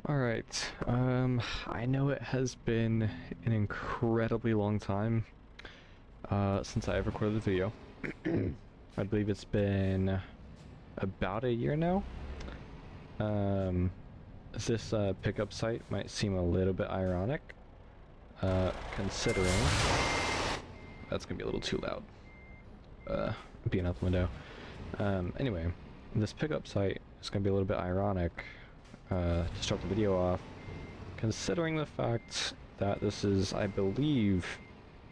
Alright, I know it has been an incredibly long time since I recorded the video. I believe it's been about a year now. This pickup site might seem a little bit ironic, considering... That's gonna be a little too loud, being out the window. Anyway, this pickup site is gonna be a little bit ironic to start the video off, considering the fact that this is, I believe,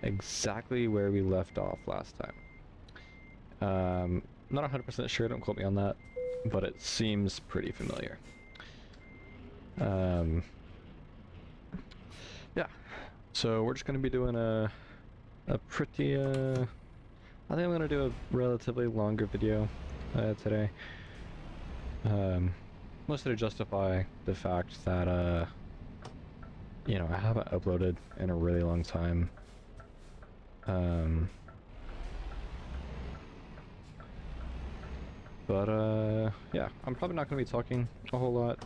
exactly where we left off last time. Not 100% sure, don't quote me on that, but it seems pretty familiar. Yeah, so we're just going to be doing a pretty, I think I'm going to do a relatively longer video today. Mostly to justify the fact that, you know, I haven't uploaded in a really long time. Yeah, I'm probably not going to be talking a whole lot.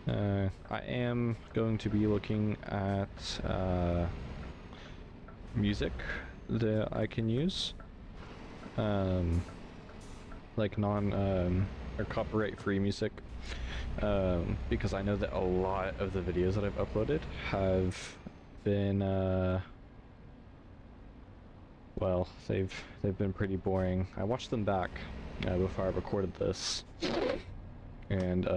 I am going to be looking at music that I can use, like or copyright-free music, because I know that a lot of the videos that I've uploaded have been, well, they've been pretty boring. I watched them back before I recorded this, and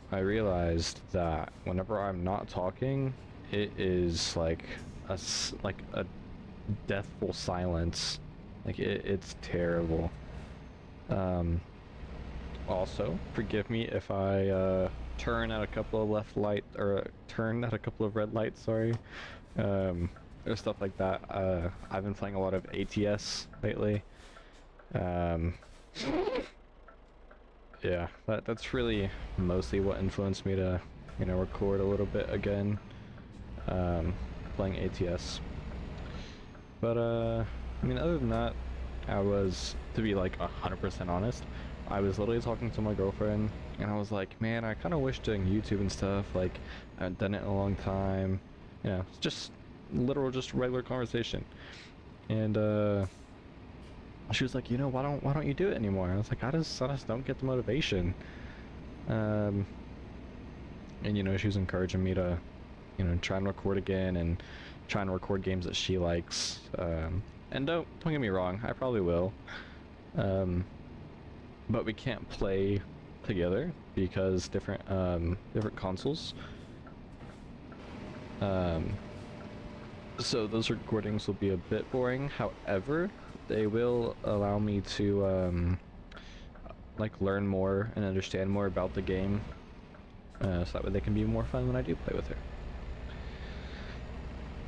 I realized that whenever I'm not talking, it is like a deathful silence. Like it's terrible. Also, forgive me if I turn at a couple of turn at a couple of red lights. Sorry, or stuff like that. I've been playing a lot of ATS lately. Yeah, that's really mostly what influenced me to, you know, record a little bit again, playing ATS. But I mean, other than that, I was, to be like 100% honest, I was literally talking to my girlfriend, and I was like, man, I kind of wish doing YouTube and stuff, like, I haven't done it in a long time, you know, it's just just regular conversation. And she was like, you know, why don't you do it anymore? And I was like, I just don't get the motivation. And you know, she was encouraging me to, you know, try and record again and try and record games that she likes. And don't get me wrong, I probably will. But we can't play together because different consoles. So those recordings will be a bit boring. However, they will allow me to like learn more and understand more about the game, so that way they can be more fun when I do play with her.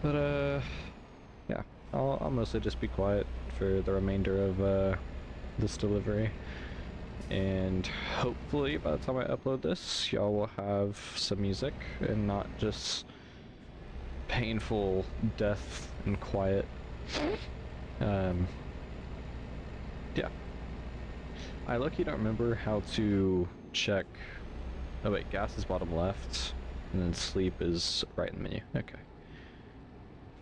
But yeah, I'll mostly just be quiet for the remainder of this delivery, and hopefully by the time I upload this, y'all will have some music and not just painful death and quiet. Yeah. I lucky don't remember how to check. Oh wait, gas is bottom left, and then sleep is right in the menu. Okay.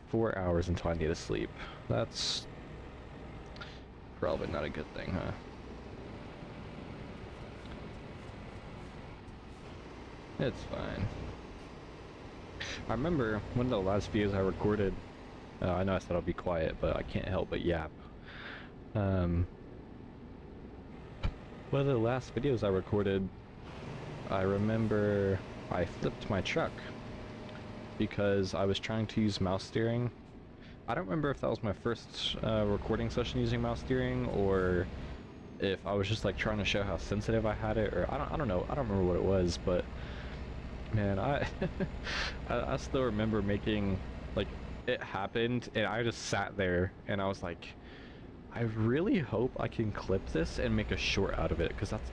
4 hours until I need to sleep. That's probably not a good thing, huh? It's fine. I remember one of the last videos I recorded, I know I said I'll be quiet, but I can't help but yap. One of the last videos I recorded, I remember I flipped my truck because I was trying to use mouse steering. I don't remember if that was my first recording session using mouse steering, or if I was just like trying to show how sensitive I had it, or I don't know. I don't remember what it was, but man, I still remember making, like, it happened and I just sat there and I was like, I really hope I can clip this and make a short out of it, because that's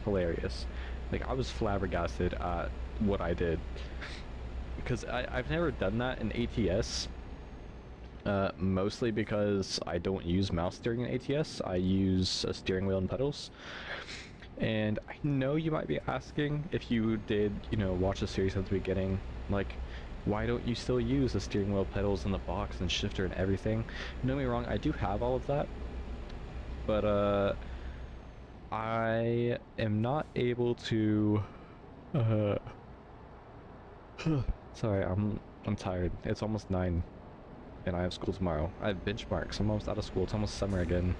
hilarious. Like, I was flabbergasted at what I did, because I've never done that in ATS, mostly because I don't use mouse steering in ATS. I use a steering wheel and pedals, And I know you might be asking, if you did, you know, watch the series at the beginning, like, why don't you still use the steering wheel pedals in the box and shifter and everything? Don't get me wrong, I do have all of that, but I am not able to uh sorry, I'm tired. It's almost 9 and I have school tomorrow. I have benchmarks. I'm almost out of school. It's almost summer again.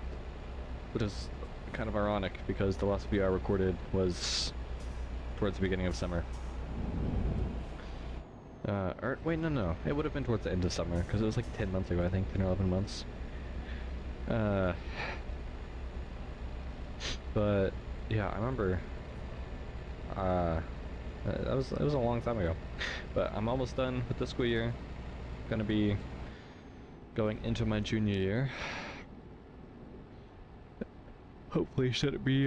Which is kind of ironic because the last video I recorded was towards the beginning of summer. Or wait, no. It would have been towards the end of summer because it was like 10 months ago, I think, 10 or 11 months. But yeah, I remember. It was a long time ago. But I'm almost done with the school year. Gonna be going into my junior year. Hopefully shouldn't be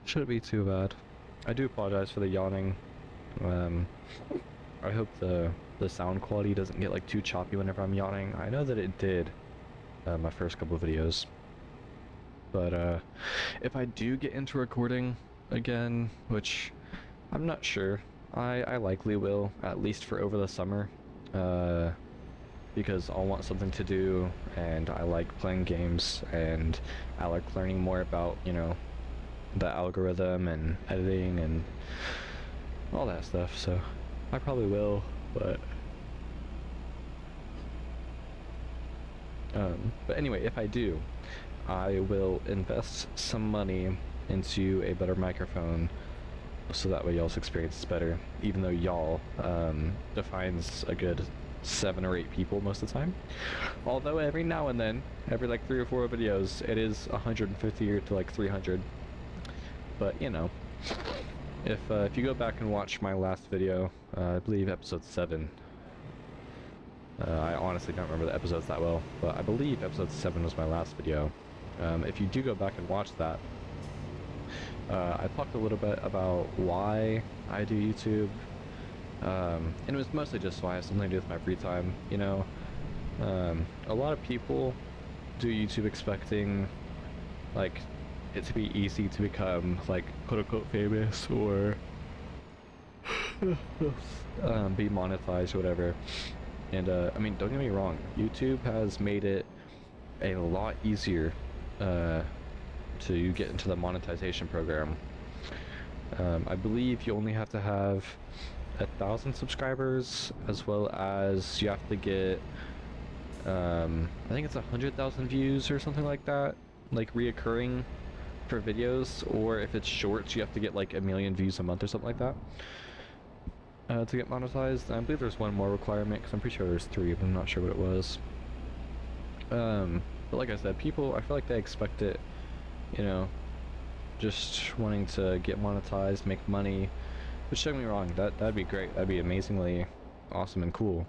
shouldn't be too bad. I do apologize for the yawning. I hope the sound quality doesn't get like too choppy whenever I'm yawning. I know that it did my first couple of videos. But if I do get into recording again, which I'm not sure, I likely will, at least for over the summer, because I'll want something to do, and I like playing games, and I like learning more about, you know, the algorithm and editing and all that stuff, so I probably will, but anyway, if I do, I will invest some money into a better microphone so that way y'all's experience is better, even though y'all defines a good 7 or 8 people most of the time. Although every now and then, every like 3 or 4 videos, it is 150 or to like 300. But you know, if you go back and watch my last video, I believe episode 7. I honestly don't remember the episodes that well, but I believe episode 7 was my last video. If you do go back and watch that, I talked a little bit about why I do YouTube, and it was mostly just so I have something to do with my free time, you know. A lot of people do YouTube expecting, like, it to be easy to become, like, quote-unquote famous, or be monetized or whatever. And, I mean, don't get me wrong, YouTube has made it a lot easier, to get into the monetization program. I believe you only have to have 1,000 subscribers, as well as you have to get, I think it's 100,000 views or something like that, like reoccurring for videos, or if it's shorts, you have to get like 1 million views a month or something like that, to get monetized. And I believe there's one more requirement, because I'm pretty sure there's 3, but I'm not sure what it was. But like I said, people, I feel like they expect it, you know, just wanting to get monetized, make money, which don't get me wrong, that'd be great, that'd be amazingly awesome and cool,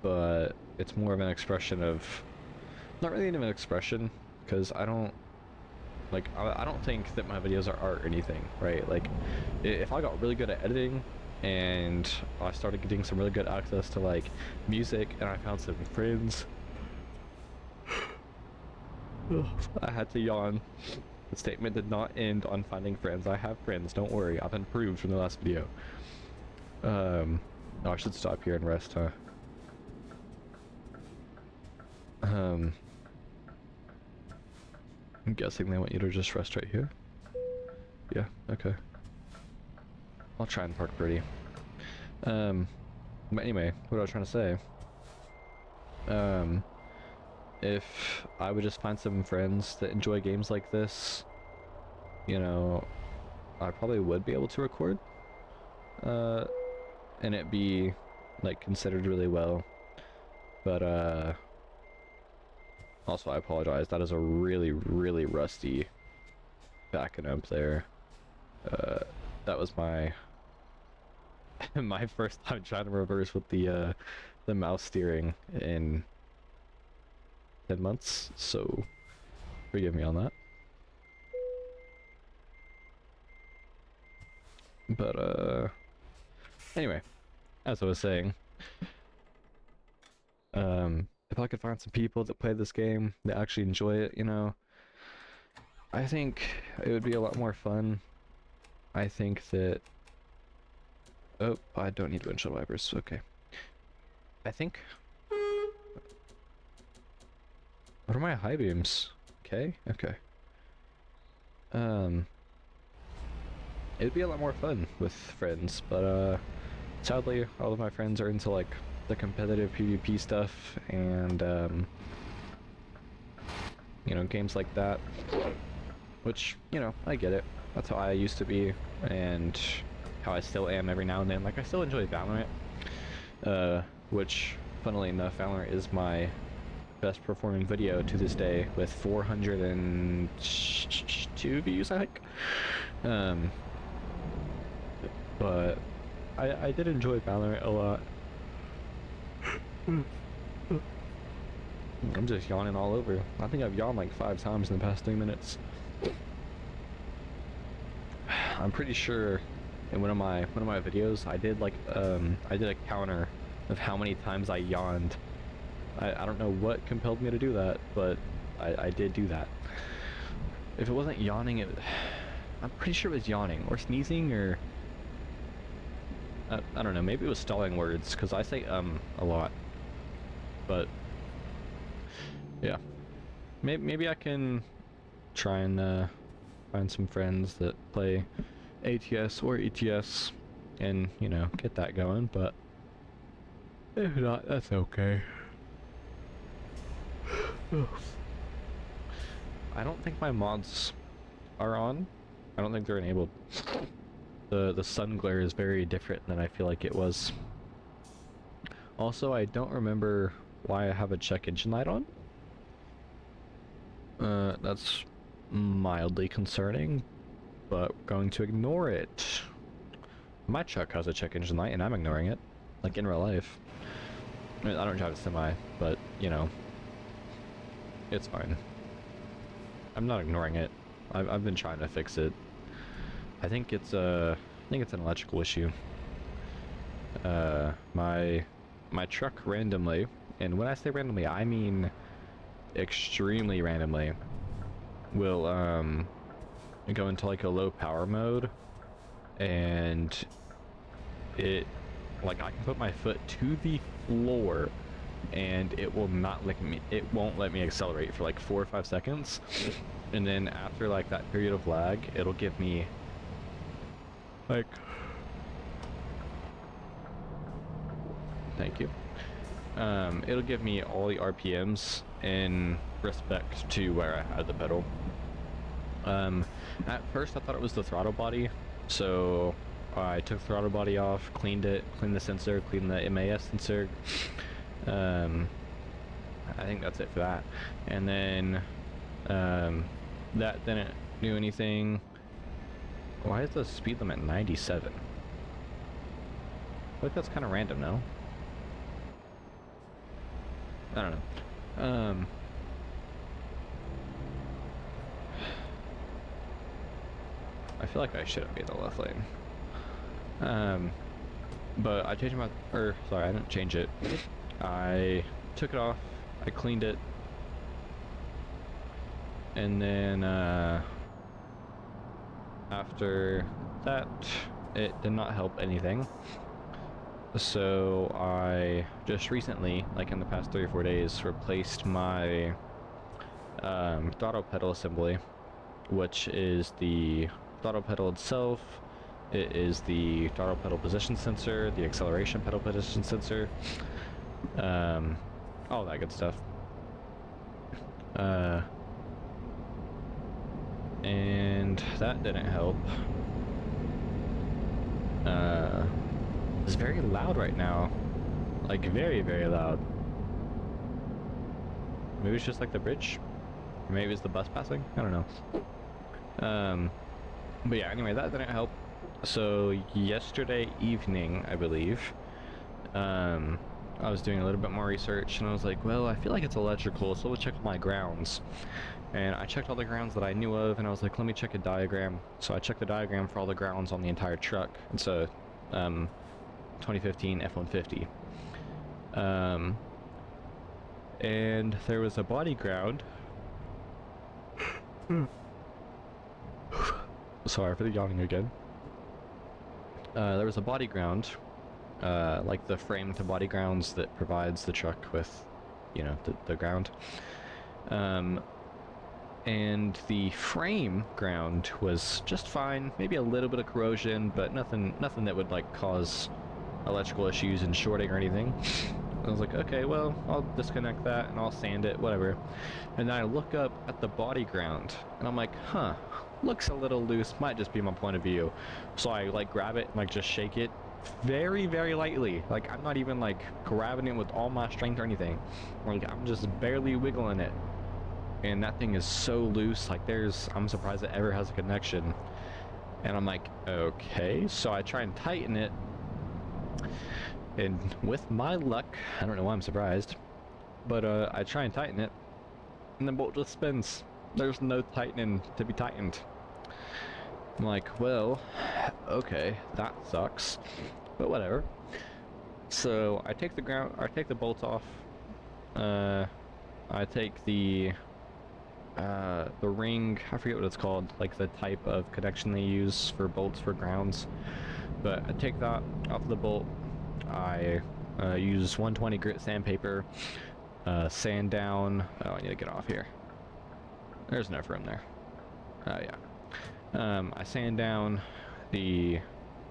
but it's more of an expression of, not really even an expression, because I don't think that my videos are art or anything, right? Like, if I got really good at editing, and I started getting some really good access to like music, and I found some friends, I had to yawn. The statement did not end on finding friends. I have friends, don't worry. I've improved from the last video. Oh, I should stop here and rest, huh? I'm guessing they want you to just rest right here? Yeah, okay. I'll try and park pretty. But anyway, what I was trying to say, if I would just find some friends that enjoy games like this, you know, I probably would be able to record, and it be, like, considered really well. But, also I apologize, that is a really, really rusty backing up there. That was my my first time trying to reverse with the mouse steering in 10 months, so forgive me on that. But anyway, as I was saying, if I could find some people that play this game that actually enjoy it, you know, I think it would be a lot more fun. I think that... Oh, I don't need windshield wipers. Okay. I think... What are my high beams? Okay, okay. It'd be a lot more fun with friends, but sadly, all of my friends are into like the competitive PvP stuff and you know, games like that. Which, you know, I get it. That's how I used to be, and how I still am every now and then. Like, I still enjoy Valorant, which, funnily enough, Valorant is my best performing video to this day with 402 views, I think. But I did enjoy Valorant a lot. I'm just yawning all over. I think I've yawned like 5 times in the past 3 minutes. I'm pretty sure in one of my videos I did like I did a counter of how many times I yawned. I don't know what compelled me to do that, but I did do that. If it wasn't yawning, I'm pretty sure it was yawning or sneezing or I don't know, maybe it was stalling words because I say a lot. But yeah, maybe I can try and find some friends that play ATS or ETS and, you know, get that going, but if not, that's okay. I don't think my mods are on. I don't think they're enabled. The sun glare is very different than I feel like it was. Also, I don't remember why I have a check engine light on. That's mildly concerning, but we're going to ignore it. My truck has a check engine light and I'm ignoring it, like in real life. I mean, I don't drive a semi, but, you know, it's fine. I'm not ignoring it. I've been trying to fix it. I think it's an electrical issue. My truck randomly, and when I say randomly, I mean extremely randomly, will go into like a low power mode, and it, like, I can put my foot to the floor and it will not let me, it won't let me accelerate for like 4 or 5 seconds, and then after like that period of lag, it'll give me like, thank you, it'll give me all the RPMs in respect to where I had the pedal. At first I thought it was the throttle body, so I took the throttle body off, cleaned it, cleaned the sensor, cleaned the MAS sensor. I think that's it for that. And then that didn't do anything. Why is the speed limit 97? I think that's kind of random, no? I don't know. I feel like I shouldn't be in the left lane. But I changed my, sorry, I didn't change it. I took it off, I cleaned it, and then after that, it did not help anything. So I just recently, like in the past 3 or 4 days, replaced my throttle pedal assembly, which is the throttle pedal itself. It is the throttle pedal position sensor, the acceleration pedal position sensor, all that good stuff. And that didn't help. It's very loud right now, like very, very loud. Maybe it's just like the bridge, or maybe it's the bus passing, I don't know. But yeah, anyway, that didn't help. So yesterday evening, I believe, I was doing a little bit more research, and I was like, well, I feel like it's electrical, so let's check all my grounds. And I checked all the grounds that I knew of, and I was like, let me check a diagram. So I checked the diagram for all the grounds on the entire truck. It's a 2015 F-150. And there was a body ground Sorry for the yawning again. There was a body ground, like the frame to body grounds that provides the truck with, you know, the ground. And the frame ground was just fine, maybe a little bit of corrosion, but nothing that would like cause electrical issues and shorting or anything. I was like, okay, well, I'll disconnect that and I'll sand it, whatever. And then I look up at the body ground and I'm like, huh, looks a little loose, might just be my point of view. So I like grab it and like just shake it very, very lightly. Like I'm not even like grabbing it with all my strength or anything. Like I'm just barely wiggling it. And that thing is so loose, like I'm surprised it ever has a connection. And I'm like, okay, so I try and tighten it. And with my luck, I don't know why I'm surprised, but I try and tighten it, and the bolt just spins. There's no tightening to be tightened. I'm like, well, okay, that sucks, but whatever. So I take the bolt off. I take the ring, I forget what it's called, like the type of connection they use for bolts for grounds. But I take that off the bolt. I use 120 grit sandpaper, sand down. Oh, I need to get off here. There's enough room there. Oh yeah. I sand down the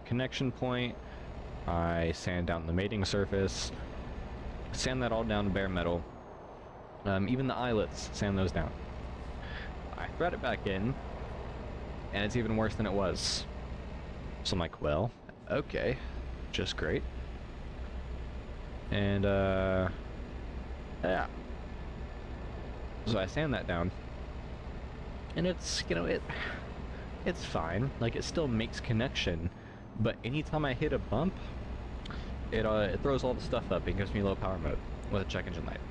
connection point. I sand down the mating surface. Sand that all down to bare metal. Even the eyelets, sand those down. I thread it back in, and it's even worse than it was. So I'm like, well, okay, just great. And yeah. So I sand that down, and it's, you know, it's fine. Like it still makes connection, but anytime I hit a bump, it throws all the stuff up and gives me low power mode with a check engine light.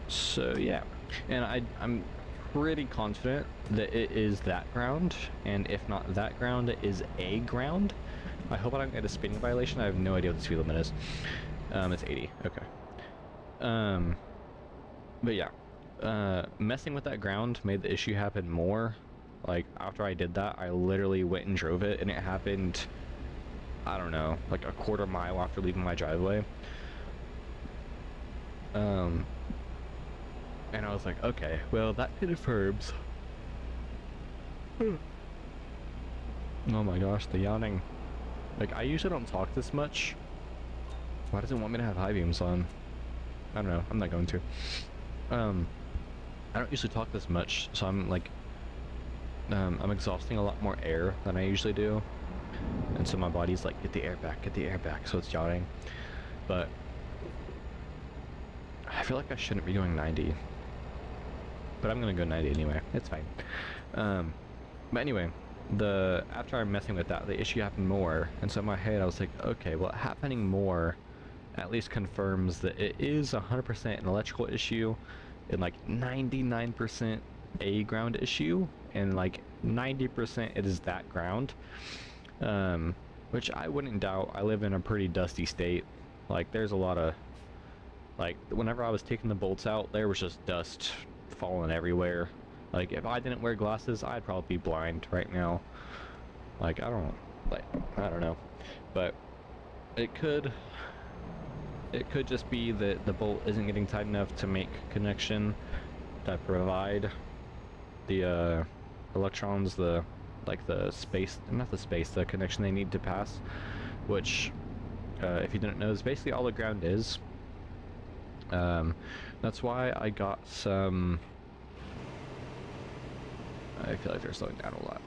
So yeah, and I'm pretty confident that it is that ground, and if not that ground, it is a ground. I hope I don't get a speeding violation. I have no idea what the speed limit is. It's 80. Okay. But yeah, messing with that ground made the issue happen more. Like after I did that, I literally went and drove it, and it happened, I don't know, like a quarter mile after leaving my driveway. And I was like, okay, well, that confirms. Oh my gosh, the yawning. Like, I usually don't talk this much. Why does it want me to have high beams on? I don't know, I'm not going to. I don't usually talk this much, so I'm like, I'm exhausting a lot more air than I usually do. And so my body's like, get the air back, so it's yawning. But I feel like I shouldn't be going 90. But I'm gonna go 90 anyway, it's fine. But anyway, after I'm messing with that, the issue happened more, and so in my head I was like, okay, well, happening more at least confirms that it is 100% an electrical issue, and like 99% a ground issue, and like 90% it is that ground. Which I wouldn't doubt. I live in a pretty dusty state. Like there's a lot of, like whenever I was taking the bolts out, there was just dust falling everywhere. Like if I didn't wear glasses, I'd probably be blind right now. Like I don't know, but it could just be that the bolt isn't getting tight enough to make connection that provide the electrons, the connection they need to pass, which if you didn't know, is basically all the ground is. That's why I got some, I feel like they're slowing down a lot.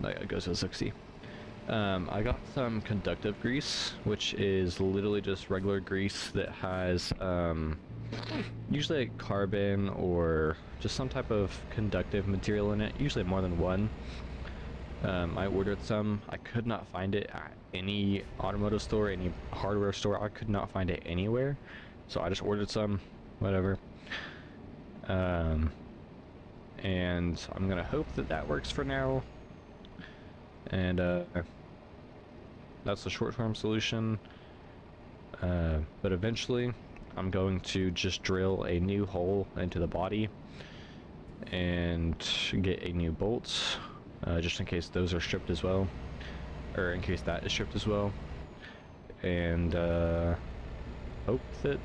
Like it goes to 60. I got some conductive grease, which is literally just regular grease that has usually like carbon or just some type of conductive material in it, usually more than one. I ordered some. I could not find it at any automotive store, any hardware store. I could not find it anywhere, so I just ordered some, whatever. And I'm gonna hope that that works for now, and that's the short-term solution. But eventually I'm going to just drill a new hole into the body, and get a new bolt, just in case those are stripped as well, or in case that is stripped as well, and hope that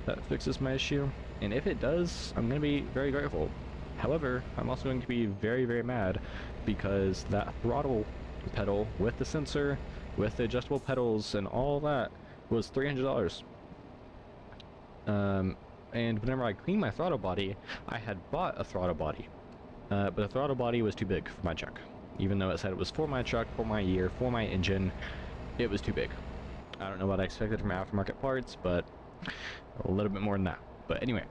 that fixes my issue. And if it does, I'm going to be very grateful. However, I'm also going to be very, very mad because that throttle pedal with the sensor, with the adjustable pedals and all that was $300. And whenever I cleaned my throttle body, I had bought a throttle body, but the throttle body was too big for my truck. Even though it said it was for my truck, for my year, for my engine, it was too big. I don't know what I expected from aftermarket parts, but a little bit more than that. But anyway,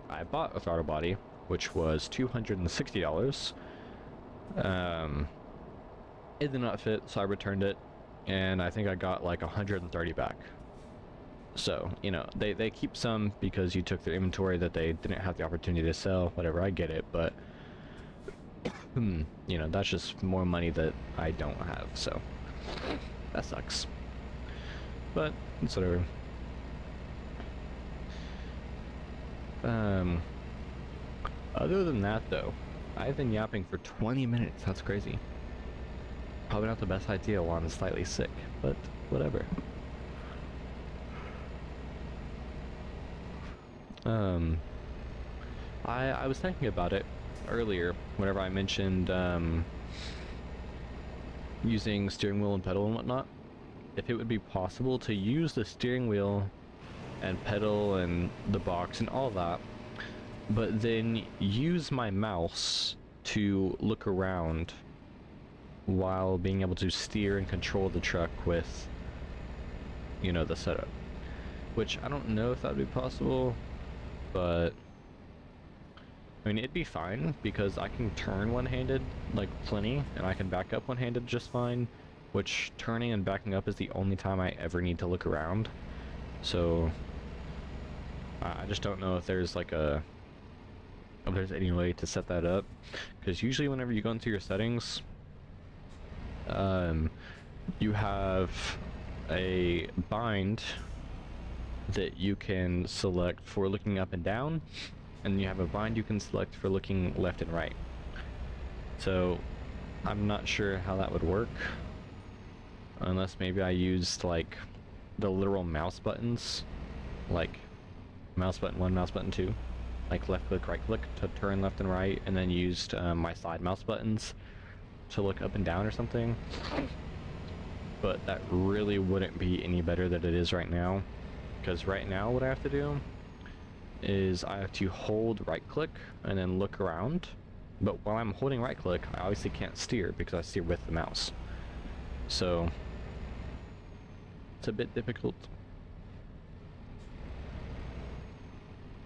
I bought a throttle body, which was $260. It did not fit, so I returned it, and I think I got like 130 back. So, you know, they keep some because you took their inventory that they didn't have the opportunity to sell, whatever, I get it, but, you know, that's just more money that I don't have, so, that sucks. But, it's whatever. Other than that, though, I've been yapping for 20 minutes, that's crazy. Probably not the best idea while I'm slightly sick, but whatever. I was thinking about it earlier whenever I mentioned using steering wheel and pedal and whatnot. If it would be possible to use the steering wheel and pedal and the box and all that, but then use my mouse to look around while being able to steer and control the truck with, you know, the setup. Which I don't know if that would be possible, but I mean, it'd be fine because I can turn one-handed like plenty, and I can back up one-handed just fine, which turning and backing up is the only time I ever need to look around. So I just don't know if there's like if there's any way to set that up, because usually whenever you go into your settings, you have a bind that you can select for looking up and down, and you have a bind you can select for looking left and right. So I'm not sure how that would work, unless maybe I used like the literal mouse buttons, like mouse button 1, mouse button 2, like left click, right click to turn left and right, and then used my side mouse buttons to look up and down or something. But that really wouldn't be any better than it is right now, because right now what I have to do is I have to hold right click and then look around, but while I'm holding right click I obviously can't steer because I steer with the mouse, so it's a bit difficult.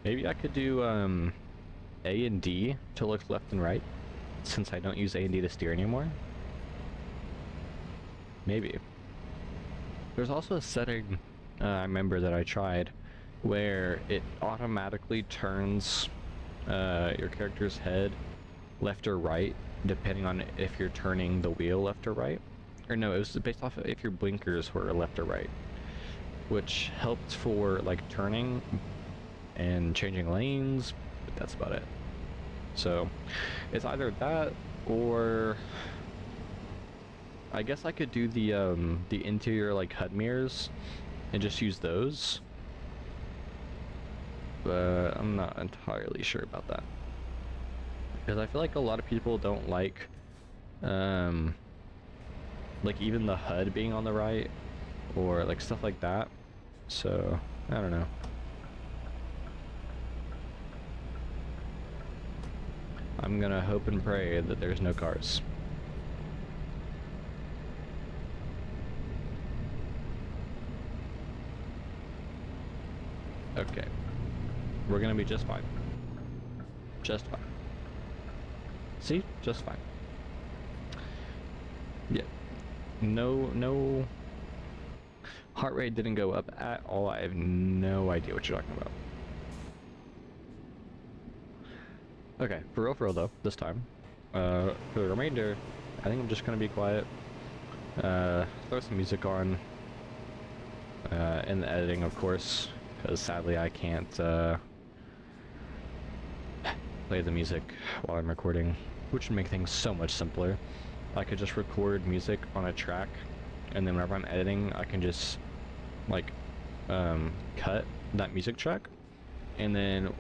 Maybe I could do A and D to look left and right, since I don't use A and D to steer anymore. Maybe. There's also a setting I remember that I tried where it automatically turns your character's head left or right depending on if you're turning the wheel left or right. Or no, it was based off of if your blinkers were left or right, which helped for like turning and changing lanes, but that's about it. So it's either that, or I guess I could do the interior like HUD mirrors and just use those, but I'm not entirely sure about that, because I feel like a lot of people don't like even the HUD being on the right or like stuff like that, so I don't know. I'm gonna hope and pray that there's no cars. Okay. We're gonna be just fine. Just fine. See? Just fine. Yeah. No heart rate didn't go up at all. I have no idea what you're talking about. Okay, for real though, this time. For the remainder, I think I'm just gonna be quiet. Throw some music on. In the editing, of course, because sadly I can't play the music while I'm recording, which would make things so much simpler. I could just record music on a track, and then whenever I'm editing, I can just like cut that music track, and then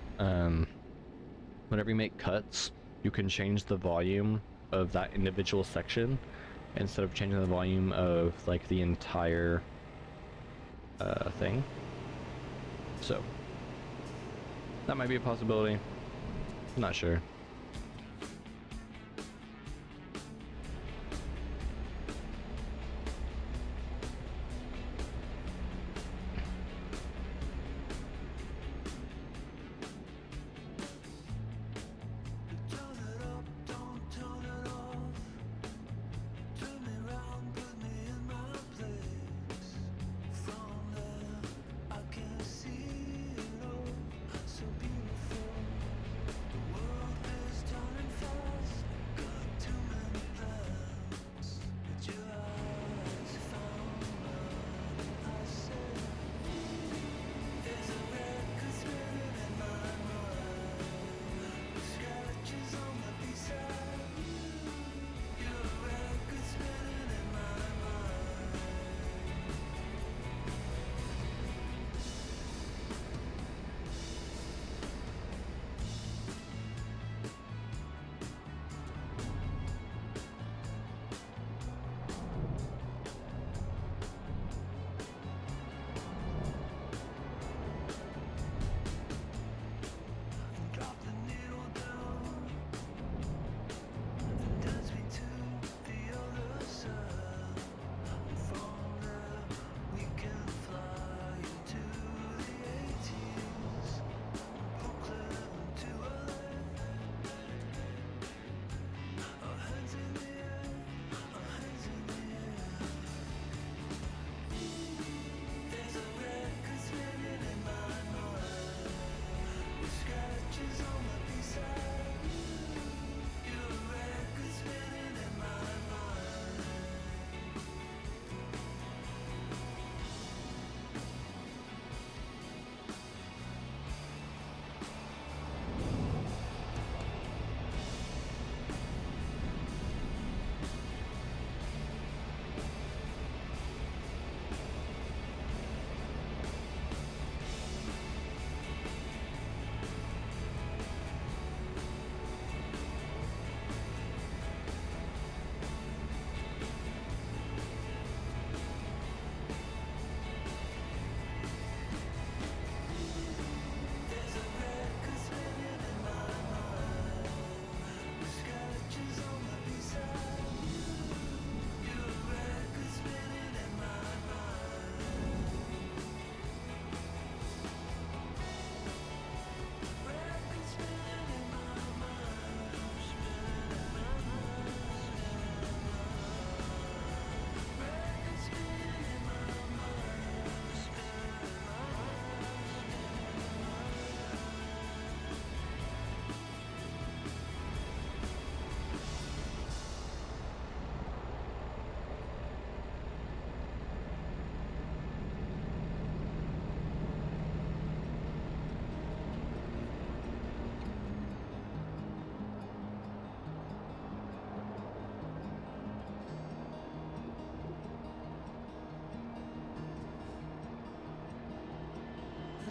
whenever you make cuts, you can change the volume of that individual section instead of changing the volume of like the entire thing. So that might be a possibility. I'm not sure.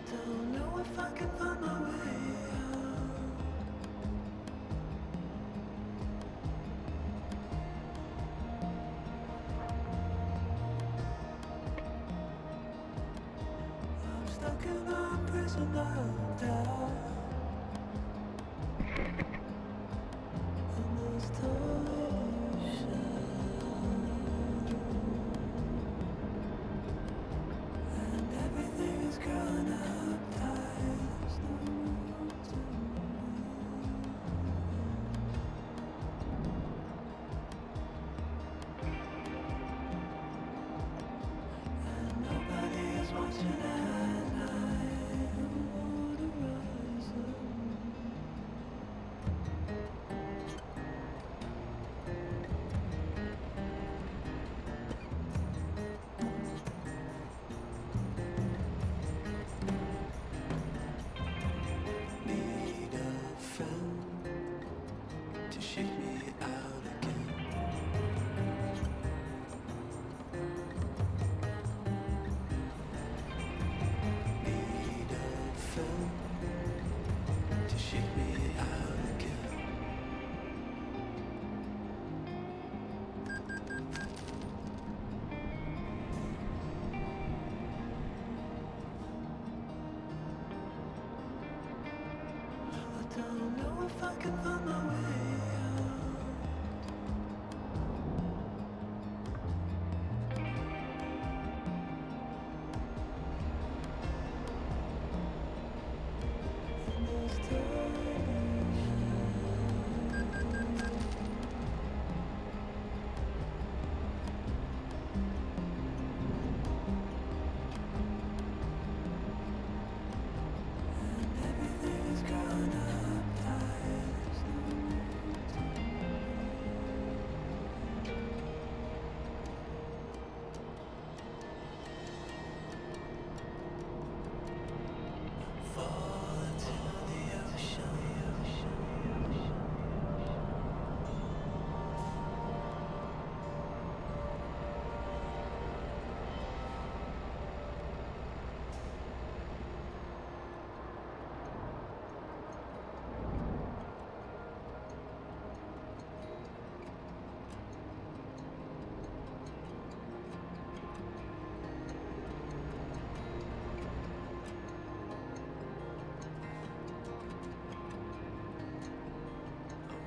Don't know if I can find my way out. I'm stuck in a prison of doubt. In this torsion, and everything is grown up tight. There's no room to move. And nobody is watching at night. Water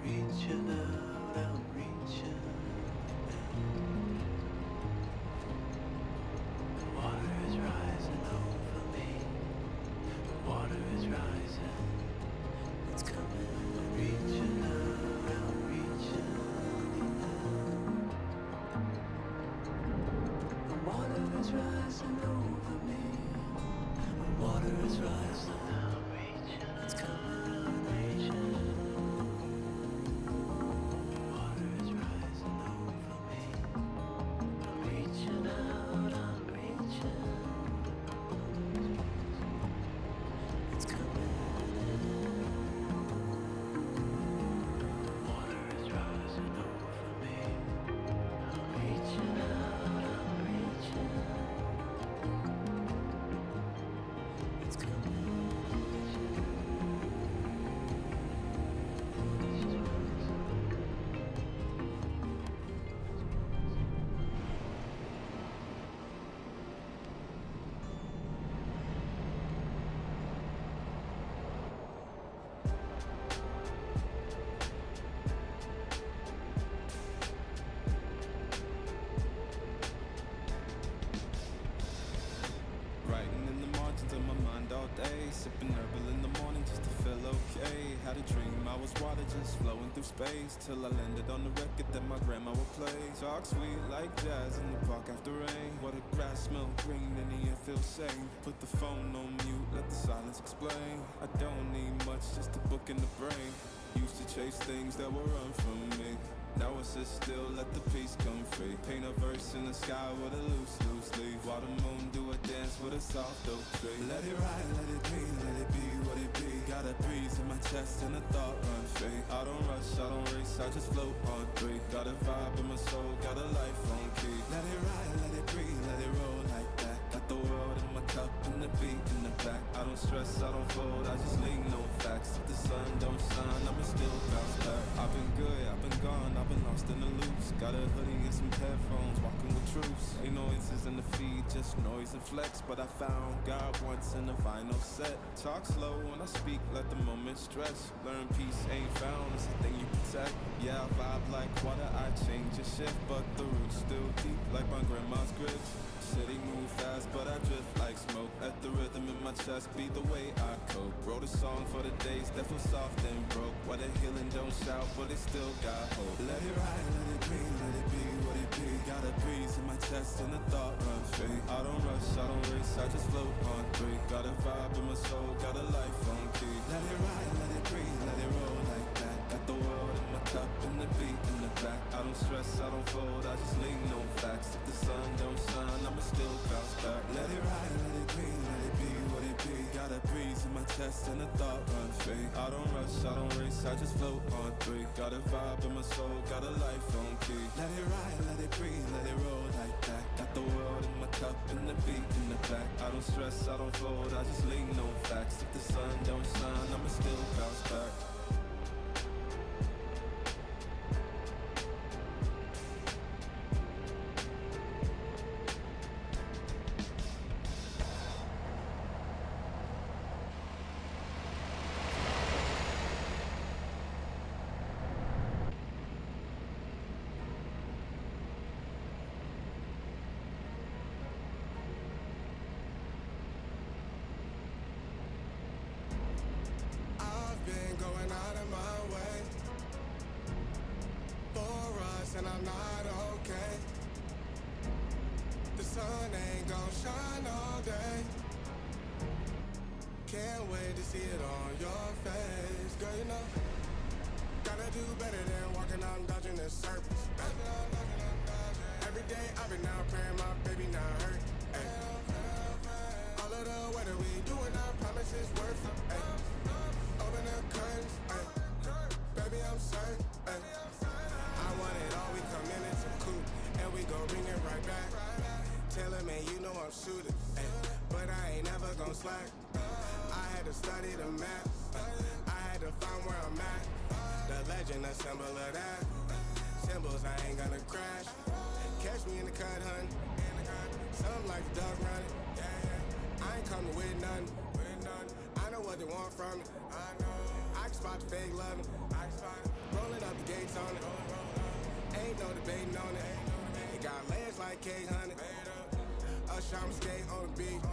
reaching out, I'm reaching down. The water is rising over me. The water is rising. It's coming. Reaching out, I'm reaching down. The water is rising over me. The water is rising. I'm reaching. It's coming. Reaching. The water is rising over me. I'm reaching out. I'm reaching. It's coming. Water is rising over me. I'm reaching out. I'm reaching. It's coming. Writing in the margins of my mind all day, sipping herbal in the morning just to feel okay. Had a dream I was water just flowing through space, till I landed on the record that my grandma would play. Talk sweet like jazz in the park after rain. What a grass smell green and the air feels sane. Put the phone on mute, let the silence explain. I don't need much, just a book in the brain. Used to chase things that were run from me. Now I sit still, let the peace come free. Paint a verse in the sky with a loose leaf. While the moon do a dance with a soft oak tree. Let it ride, let it be what it be. Got a breeze in my chest and a thought run free. I don't rush, I don't race, I just float on three. Got a vibe in my soul, got a life on key. Let it ride, let it breathe, let it roll like that. Got the world in my cup and the beat in the back. I don't stress, I don't fold, I just lean no facts. If the sun don't shine, I'ma still bounce back. I've been good, I've been gone, I've been lost in the loops. Got a hoodie and some headphones, walking with troops. Ain't noises in the feed, just noise and flex. But I found God once in a vinyl set. Talk slow when I speak, let the moment stretch. Learn peace ain't found, it's a thing you protect. Yeah, I vibe like water, I change and shift. But the roots still deep like my grandma's grip. City move fast, but I drift like smoke. Let the rhythm in my chest be the way I cope. Wrote a song for the days that feel soft and broke. Why the healing don't shout, but it still got hope. Let it ride, let it be, let it be what it be. Got a breeze in my chest and a thought run free. I don't rush, I don't race, I just float on three. Got a vibe in my soul, got a life on key. Let it ride, let it breathe, let it roll like that. Got the world in my cup and the beat in the back. I don't stress, I don't fold, I just lean no facts. If the sun don't shine, I'ma still bounce back. Let it ride, let it be, let it be what it be. Got a breeze in my chest and a thought run free. I don't rush, I don't race, I just float on three. Got a vibe in my soul, got a life on key. Let it ride, let it breathe, let it roll like that. Got the world in my cup and the beat in the back. I don't stress, I don't fold, I just lean no facts. If the sun don't shine, I'ma still bounce back. I've been going out of my way for us, and I'm not okay. The sun ain't gon' shine all day. Can't wait to see it on your face. Girl, you know, gotta do better than walking out and dodging the surface. Every day I've been out praying my baby not hurt. Ay. All of the weather we doing, I promise it's worth it. Ay. Open the curtains, ay. Baby I'm certain. Ay. I want it all, we come in it's a coupe, and we gon' bring it right back. Tell him, man, you know I'm shooting, ay. But I ain't never gon' slack. I had to study the map, I had to find where I'm at. The legend, a symbol of that. Symbols, I ain't gonna crash. Catch me in the cut, hun. Something like the dog running. I ain't coming with nothing. I know what they want from me. I can spot the fake loving. Rolling AK 100. Usher, I'm skate on the beat.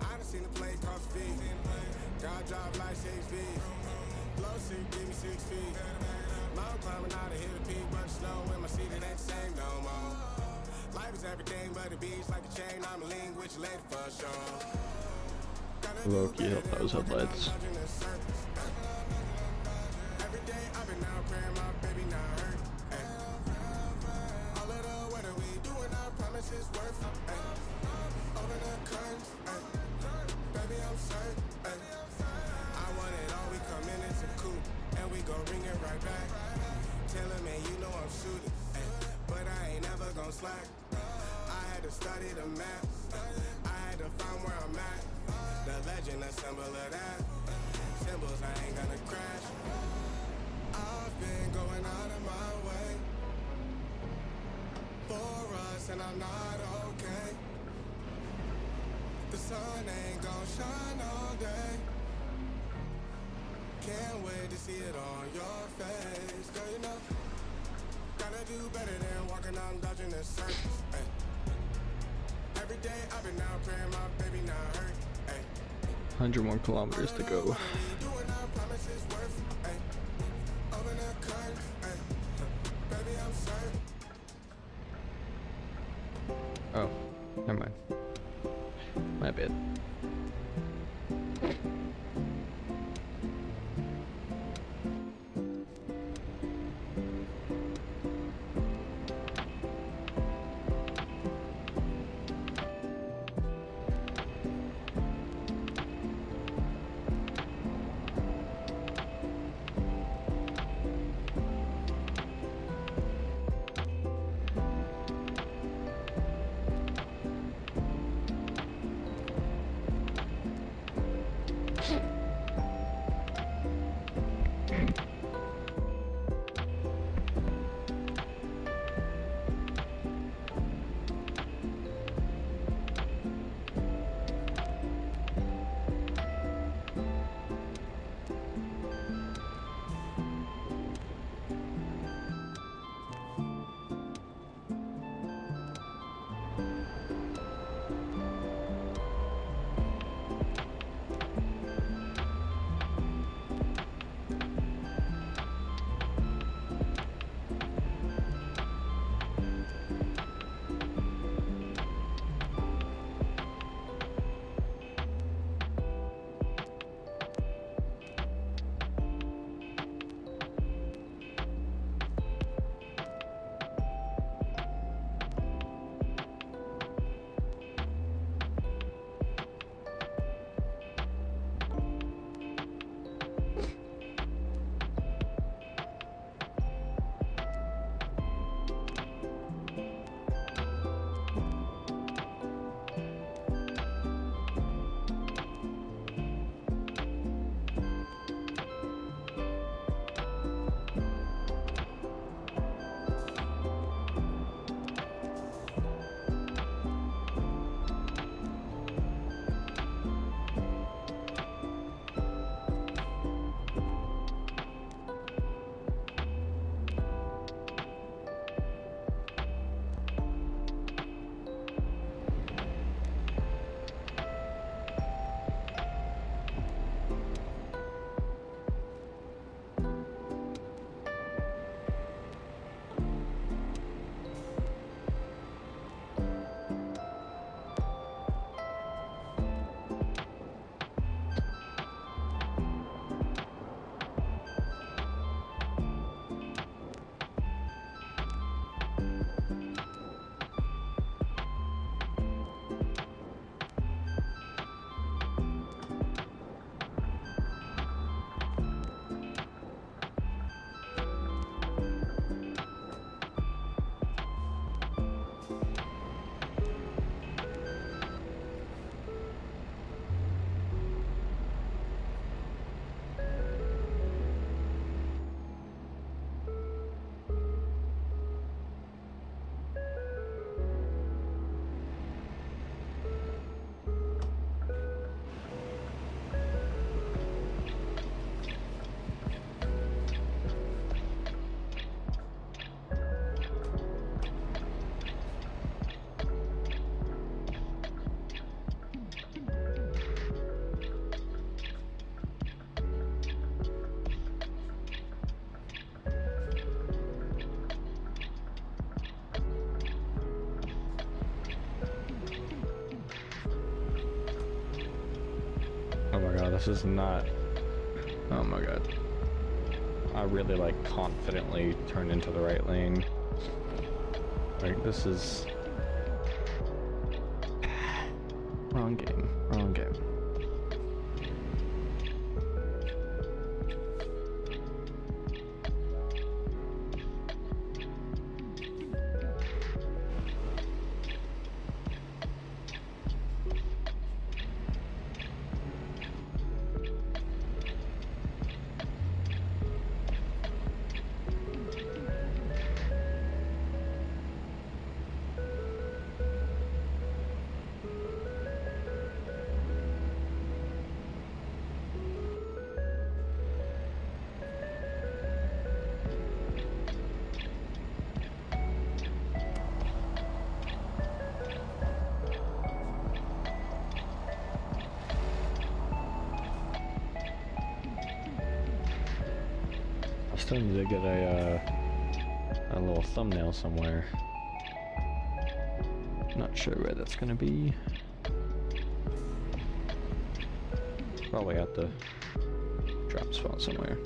I done seen the play cross the feet. God drive like 6 feet. Blow 6, give me 6 feet. Mountain climbing out to hit a peak, but the snow in my seat, it ain't the same no more. Life is everything but the beach, like a chain, I'm a lean with your lady for sure. Low-key help those headlights. Every day I've been out praying my baby not hurt. Ay. All of the weather we doing, I promise it's worth it. Ay. Over the curtains, ay. Baby I'm certain. Ay. I want it all, we come in it's a coupe, and we gon' bring it right back. Tell him, man, you know I'm shooting, ay. But I ain't never gon' slack. I had to study the map, I had to find where I'm at. The legend, a symbol of that. Symbols, I ain't gonna crash. I've been going out of my way for us, and I'm not okay. The sun ain't gon' shine all day. Can't wait to see it on your face. Girl, you know, gotta do better than walking out and dodging the circus. Ay. Every day I've been out praying my baby not hurt. Ay. 100 more kilometers to go. Oh, never mind. My bad. this is not... Oh my god. I really like confidently turned into the right lane. Like this is... Wrong game, wrong game. I still need to get a little thumbnail somewhere. Not sure where that's gonna be. Probably at the drop spot somewhere.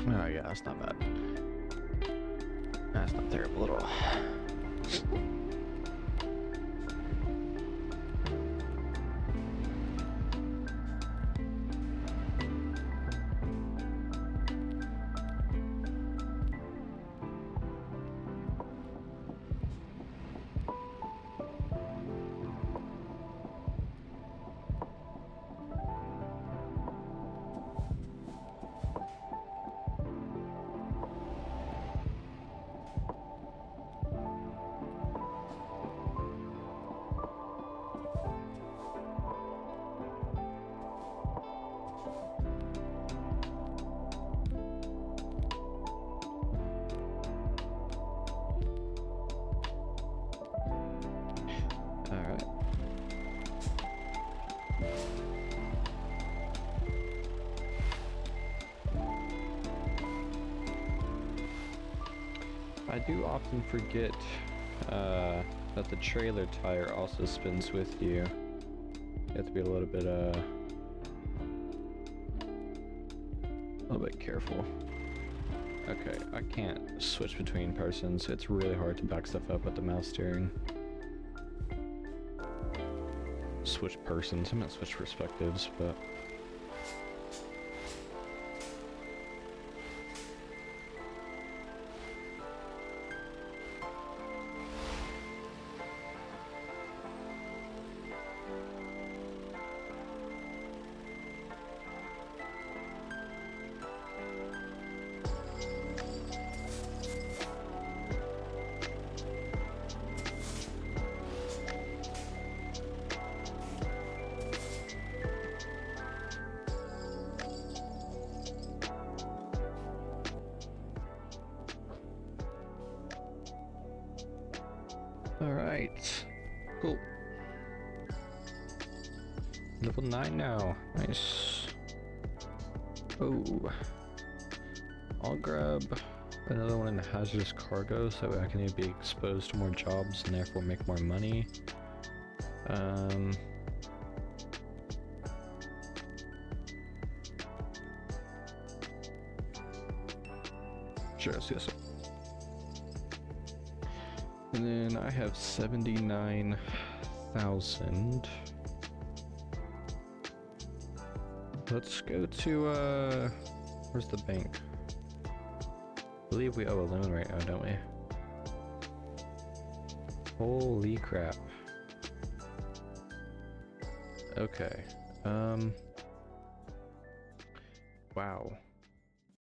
Oh yeah, that's not bad. That's not terrible at all. Alright. I do often forget that the trailer tire also spins with you. You have to be a little bit A little bit careful. Okay, I can't switch between persons. It's really hard to back stuff up with the mouse steering. Switch persons. I'm gonna switch perspectives, but... Alright. Cool. Level 9 now. Nice. Oh. I'll grab another one in hazardous cargo so I can be exposed to more jobs and therefore make more money. Sure, yes. And then I have 79,000. Let's go to, where's the bank? I believe we owe a loan right now, don't we? Holy crap. Okay, wow.